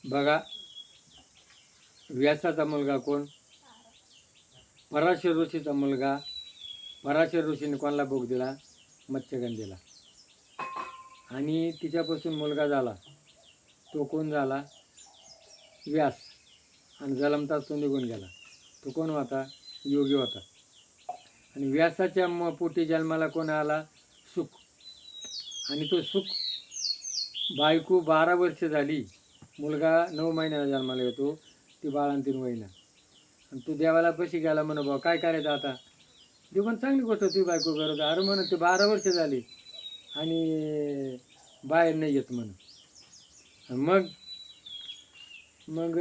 बघा, व्यासाचा मुलगा कोण? पराशर ऋषीचा मुलगा. पराशर ऋषीने कोणाला भोग दिला? मत्स्यगंधेला. आणि तिच्यापासून मुलगा झाला तो कोण झाला? व्यास. आणि जलमताच तो निघून गेला. तो कोण होता? योगी होता. आणि व्यासाच्या पोटी जन्माला कोण आला? सुख. आणि तो सुख बायको 12 वर्ष झाली, मुलगा 9 महिन्याला जन्माला येतो, ती बाळंतीण होईना. आणि तू देवाला पशी गेला म्हण, भाऊ काय करायचं आता? देव पण चांगली गोष्ट ती बायको करत. अरे म्हण ते 12 वर्ष झाली आणि बाहेर नाही येत म्हण. मग मग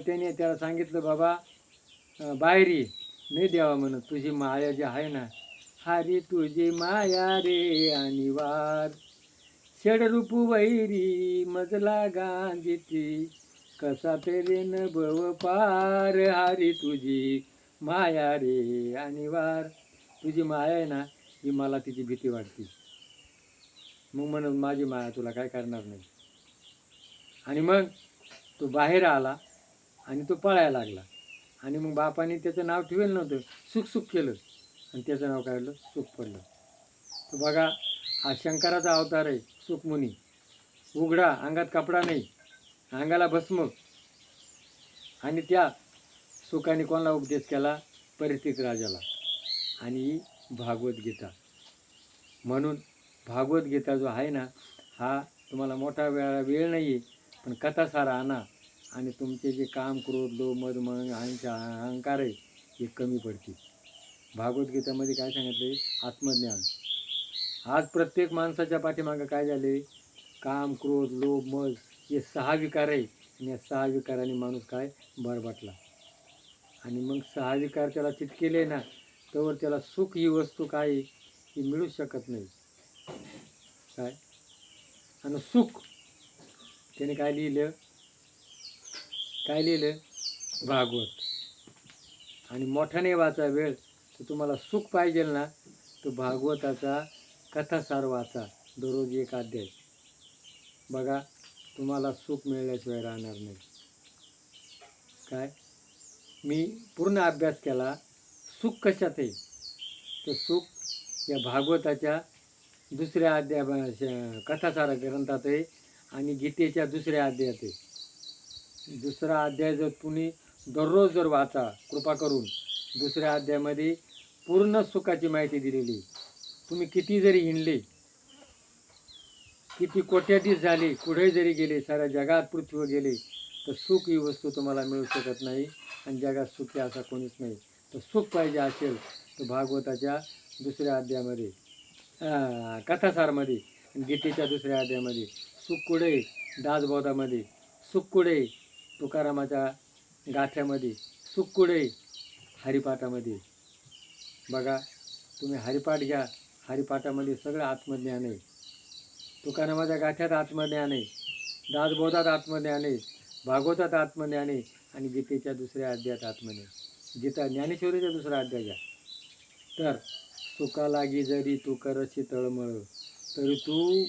त्याने त्याला सांगितलं, बाबा बाहेर ये. नाही द्यावा म्हणत, तुझी माया जी आहे ना, हारी तुझी माया रे अनिवार, षडरूप वैरी मजला गांजिती, कसा पेरेन भव पार, हारी तुझी माया रे अनिवार. तुझी माया आहे ना, ही मला तिची भीती वाटते. मग म्हणून माझी माया तुला काय करणार नाही. आणि मग तो बाहेर आला आणि तो पळायला लागला. आणि मग बापाने त्याचं नाव ठेवेल नव्हतं, सुख सुख केलं आणि त्याचं नाव काढलं सुख पडलं. तर बघा, हा शंकराचा अवतार आहे सुखमुनी. उघडा, अंगात कपडा नाही, अंगाला भस्म. आणि त्या सुखाने कोणाला उपदेश केला? परिस्थिती राजाला. आणि भागवत गीता. म्हणून भागवत गीता जो आहे ना, हा तुम्हाला मोठा वेळ नाही आहे, पण कथा सारा आणा आणि तुमचे जे काम, क्रोध, लोभ, मद, अहंकार आहे हे कमी पडतील. भागवत गीतामध्ये काय सांगितले? आत्मज्ञान. आज प्रत्येक माणसाच्या पाठीमागं काय झाले? काम, क्रोध, लोभ, मद हे 6 विकार आहे. आणि या 6 विकाराने माणूस काय बरबाटला. आणि मग 6 विकार त्याला चिटकेले ना, तर त्याला सुख ही वस्तू काय ही मिळू शकत नाही. काय? आणि सुख त्याने काय लिहिलं? काय लिहिलं? भागवत. आणि मोठ्याने वाचा वेळ तर तुम्हाला सुख पाहिजे ना, तर भागवताचा कथासार वाचा, दररोज एक अध्याय. बघा, तुम्हाला सुख मिळल्याशिवाय राहणार नाही. काय? मी पूर्ण अभ्यास केला, सुख कशात आहे? तर सुख या भागवताच्या दुसऱ्या अध्याय कथासार ग्रंथात आहे आणि गीतेच्या दुसऱ्या अध्यायात आहे. दुसरा अध्याय जर तुम्ही दररोज जर वाचा कृपा करून, दुसऱ्या अध्यायामध्ये पूर्ण सुखाची माहिती दिलेली. तुम्ही किती जरी हिंडले, किती कोट्याधीश झाले, कुठे जरी गेले, साऱ्या जगात पृथ्वीवर गेले, तर सुख ही वस्तू तुम्हाला मिळू शकत नाही. आणि जगात सुखी असा कोणीच नाही. तर सुख पाहिजे असेल तर भागवताच्या दुसऱ्या अध्यायामध्ये, कथासारमध्ये, गीतेच्या दुसऱ्या अध्यायामध्ये सुख कुठे? दासबोधामध्ये सुख कुठे? तुकारामाच्या गाथ्यामध्ये सुख कुठे? हरिपाठामध्ये. बघा, तुम्ही हरिपाठ घ्या, हरिपाठामध्ये सगळं आत्मज्ञान आहे. तुकारामाच्या गाथ्यात आत्मज्ञान आहे, दासबोधात आत्मज्ञान आहे, भागवतात आत्मज्ञान आहे आणि गीतेच्या दुसऱ्या अध्यायात आत्मज्ञान. गीता ज्ञानेश्वरीचा दुसरा अध्याय घ्या. तर सुखा लागी जरी तू करशी तळमळ, तरी तू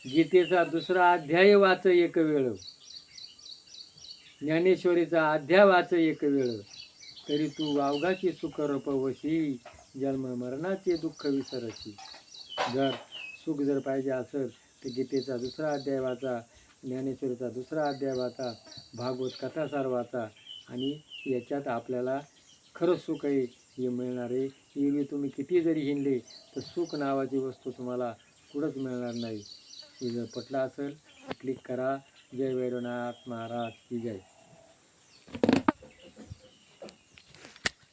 गीतेचा दुसरा अध्याय वाच एक वेळ, ज्ञानेश्वरीचा अध्याय वाच एक वेळ, तरी तू अवघाची सुख रपवशी, जन्म मरणाचे दुःख विसरशी. जर सुख जर पाहिजे असेल तर गीतेचा दुसरा अध्याय वाचा, ज्ञानेश्वरीचा दुसरा अध्याय वाचा, भागवत कथासार वाचा आणि याच्यात आपल्याला खरं सुख आहे हे मिळणार आहे. एरवी तुम्ही किती जरी हिंडले तर सुख नावाची वस्तू तुम्हाला कुठंच मिळणार नाही. हे जर पटलं असेल क्लिक करा. जय वैद्यनाथ महाराज की जय.